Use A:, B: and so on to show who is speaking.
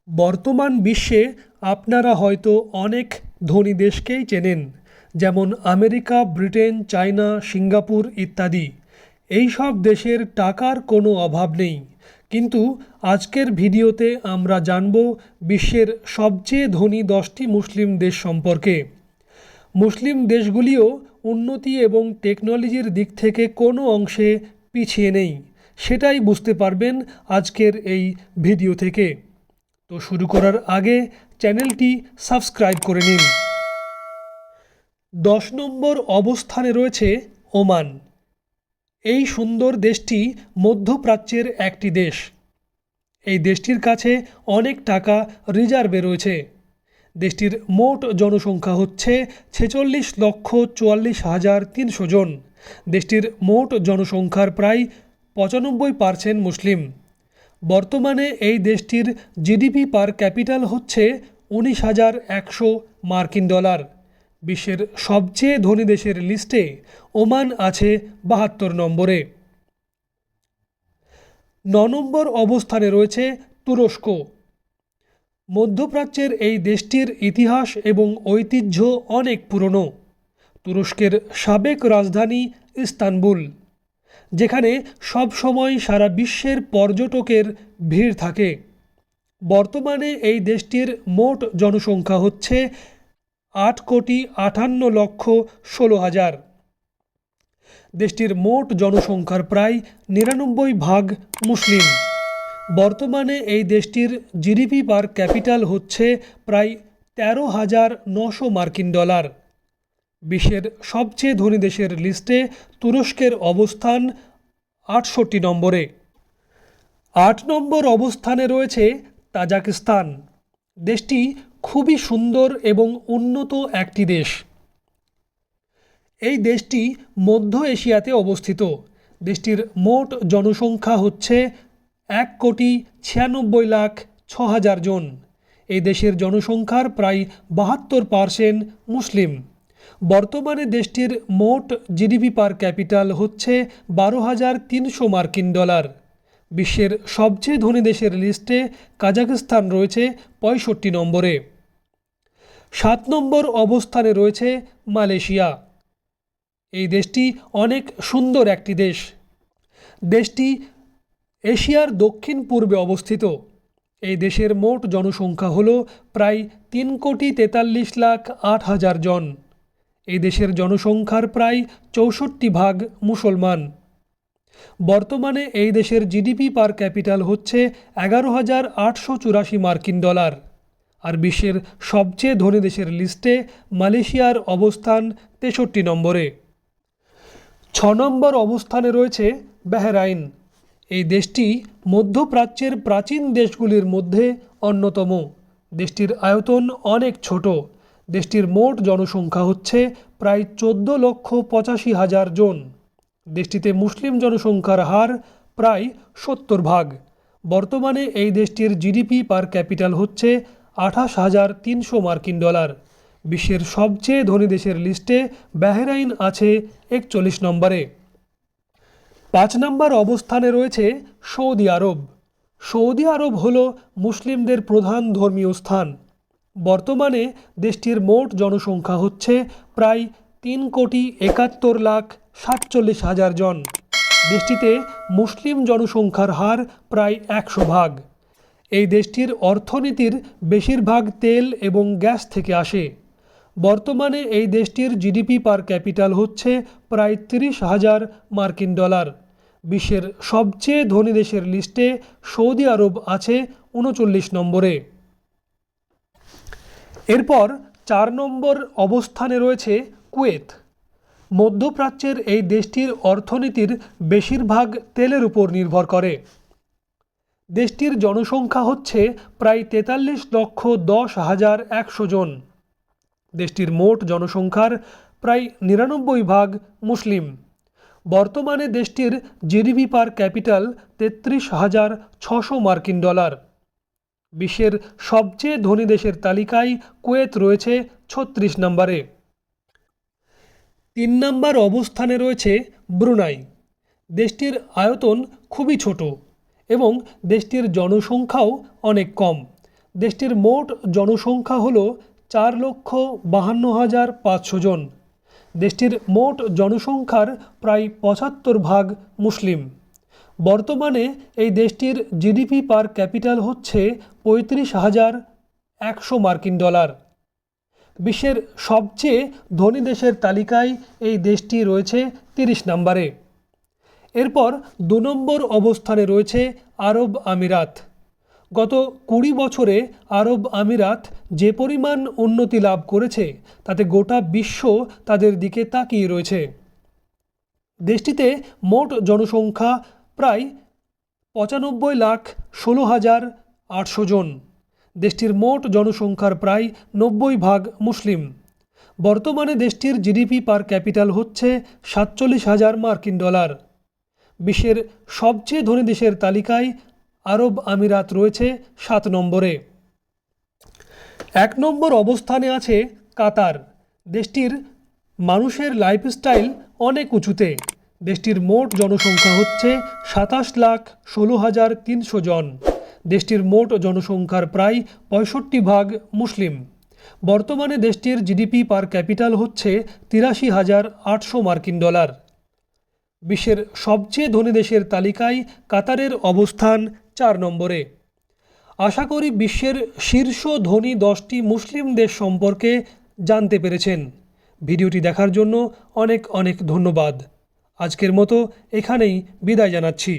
A: বর্তমান বিশ্বে আপনারা হয়তো অনেক ধনী দেশকেই চেনেন, যেমন আমেরিকা, ব্রিটেন, চায়না, সিঙ্গাপুর ইত্যাদি। এই সব দেশের টাকার কোনো অভাব নেই, কিন্তু আজকের ভিডিওতে আমরা জানব বিশ্বের সবচেয়ে ধনী 10টি মুসলিম দেশ সম্পর্কে। মুসলিম দেশগুলিও উন্নতি এবং টেকনোলজির দিক থেকে কোনো অংশে পিছিয়ে নেই, সেটাই বুঝতে পারবেন আজকের এই ভিডিও থেকে। তো শুরু করার আগে চ্যানেলটি সাবস্ক্রাইব করে নিন। 10 নম্বর অবস্থানে রয়েছে ওমান। এই সুন্দর দেশটি মধ্যপ্রাচ্যের একটি দেশ। এই দেশটির কাছে অনেক টাকা রিজার্ভে রয়েছে। দেশটির মোট জনসংখ্যা হচ্ছে 46,44,300 জন। দেশটির মোট জনসংখ্যার প্রায় 95% মুসলিম। বর্তমানে এই দেশটির জিডিপি পার ক্যাপিটাল হচ্ছে 19,100 মার্কিন ডলার। বিশ্বের সবচেয়ে ধনী দেশের লিস্টে ওমান আছে 72 নম্বরে। 9 নম্বর অবস্থানে রয়েছে তুরস্ক। মধ্যপ্রাচ্যের এই দেশটির ইতিহাস এবং ঐতিহ্য অনেক পুরনো। তুরস্কের সাবেক রাজধানী ইস্তানবুল, যেখানে সব সময় সারা বিশ্বের পর্যটকের ভিড় থাকে। বর্তমানে এই দেশটির মোট জনসংখ্যা হচ্ছে 8,58,16,000। দেশটির মোট জনসংখ্যার প্রায় 99% মুসলিম। বর্তমানে এই দেশটির জিডিপি পার ক্যাপিটাল হচ্ছে প্রায় 13,900 মার্কিন ডলার। বিশ্বের সবচেয়ে ধনী দেশের লিস্টে তুরস্কের অবস্থান 68 নম্বরে। 8 নম্বর অবস্থানে রয়েছে তাজিকিস্তান। দেশটি খুবই সুন্দর এবং উন্নত একটি দেশ। এই দেশটি মধ্য এশিয়াতে অবস্থিত। দেশটির মোট জনসংখ্যা হচ্ছে 1,96,06,000 জন। এই দেশের জনসংখ্যার প্রায় 72% মুসলিম। বর্তমানে দেশটির মোট জিডিপি পার ক্যাপিটাল হচ্ছে 12,300 মার্কিন ডলার। বিশ্বের সবচেয়ে ধনী দেশের লিস্টে কাজাখস্তান রয়েছে 65 নম্বরে। 7 নম্বর অবস্থানে রয়েছে মালয়েশিয়া। এই দেশটি অনেক সুন্দর একটি দেশ। দেশটি এশিয়ার দক্ষিণ পূর্বে অবস্থিত। এই দেশের মোট জনসংখ্যা হল প্রায় 3,43,08,000 জন। এই দেশের জনসংখ্যার প্রায় 64% মুসলমান। বর্তমানে এই দেশের জিডিপি পার ক্যাপিটাল হচ্ছে 11,884 মার্কিন ডলার। আর বিশ্বের সবচেয়ে ধনী দেশের লিস্টে মালয়েশিয়ার অবস্থান 63 নম্বরে। 6 নম্বর অবস্থানে রয়েছে বাহরাইন। এই দেশটি মধ্যপ্রাচ্যের প্রাচীন দেশগুলির মধ্যে অন্যতম। দেশটির আয়তন অনেক ছোট। দেশটির মোট জনসংখ্যা হচ্ছে প্রায় 14,85,000 জন। দেশটিতে মুসলিম জনসংখ্যার হার প্রায় 70%। বর্তমানে এই দেশটির জিডিপি পার ক্যাপিটাল হচ্ছে 28,300 মার্কিন ডলার। বিশ্বের সবচেয়ে ধনী দেশের লিস্টে বাহরাইন আছে 41 নম্বরে। 5 নম্বর অবস্থানে রয়েছে সৌদি আরব। সৌদি আরব হল মুসলিমদের প্রধান ধর্মীয় স্থান। বর্তমানে দেশটির মোট জনসংখ্যা হচ্ছে প্রায় 3,71,47,000 জন। দেশটিতে মুসলিম জনসংখ্যার হার প্রায় 100%। এই দেশটির অর্থনীতির বেশিরভাগ তেল এবং গ্যাস থেকে আসে। বর্তমানে এই দেশটির জিডিপি পার ক্যাপিটাল হচ্ছে প্রায় 30,000 মার্কিন ডলার। বিশ্বের সবচেয়ে ধনী দেশের লিস্টে সৌদি আরব আছে 39 নম্বরে। এরপর 4 নম্বর অবস্থানে রয়েছে কুয়েত। মধ্যপ্রাচ্যের এই দেশটির অর্থনীতির বেশিরভাগ তেলের উপর নির্ভর করে। দেশটির জনসংখ্যা হচ্ছে প্রায় 43,10,100 জন। দেশটির মোট জনসংখ্যার প্রায় 99% মুসলিম। বর্তমানে দেশটির জিডিপি পার ক্যাপিটাল 33,600 মার্কিন ডলার। বিশ্বের সবচেয়ে ধনী দেশের তালিকায় কুয়েত রয়েছে 36 নম্বরে। 3 নম্বর অবস্থানে রয়েছে ব্রুনাই। দেশটির আয়তন খুবই ছোট এবং দেশটির জনসংখ্যাও অনেক কম। দেশটির মোট জনসংখ্যা হল 4,52,500 জন। দেশটির মোট জনসংখ্যার প্রায় 75% মুসলিম। বর্তমানে এই দেশটির জিডিপি পার ক্যাপিটাল হচ্ছে 35,100 মার্কিন ডলার। বিশ্বের সবচেয়ে ধনী দেশের তালিকায় এই দেশটি রয়েছে 30 নম্বরে। এরপর 2 নম্বর অবস্থানে রয়েছে আরব আমিরাত। গত 20 বছরে আরব আমিরাত যে পরিমাণ উন্নতি লাভ করেছে তাতে গোটা বিশ্ব তাদের দিকে তাকিয়ে রয়েছে। দেশটিতে মোট জনসংখ্যা প্রায় 95,16,800 জন। দেশটির মোট জনসংখ্যার প্রায় 90% মুসলিম। বর্তমানে দেশটির জিডিপি পার ক্যাপিটাল হচ্ছে 47,000 মার্কিন ডলার। বিশ্বের সবচেয়ে ধনী দেশের তালিকায় আরব আমিরাত রয়েছে 7 নম্বরে। 1 নম্বর অবস্থানে আছে কাতার। দেশটির মানুষের লাইফস্টাইল অনেক উঁচুতে। দেশটির মোট জনসংখ্যা হচ্ছে 27,16,300 জন। দেশটির মোট জনসংখ্যার প্রায় 65% মুসলিম। বর্তমানে দেশটির জিডিপি পার ক্যাপিটাল হচ্ছে 83,800 মার্কিন ডলার। বিশ্বের সবচেয়ে ধনী দেশের তালিকায় কাতারের অবস্থান 4 নম্বরে। আশা করি বিশ্বের শীর্ষ ধনী 10টি মুসলিম দেশ সম্পর্কে জানতে পেরেছেন। ভিডিওটি দেখার জন্য অনেক অনেক ধন্যবাদ। আজকের মতো এখানেই বিদায় জানাচ্ছি।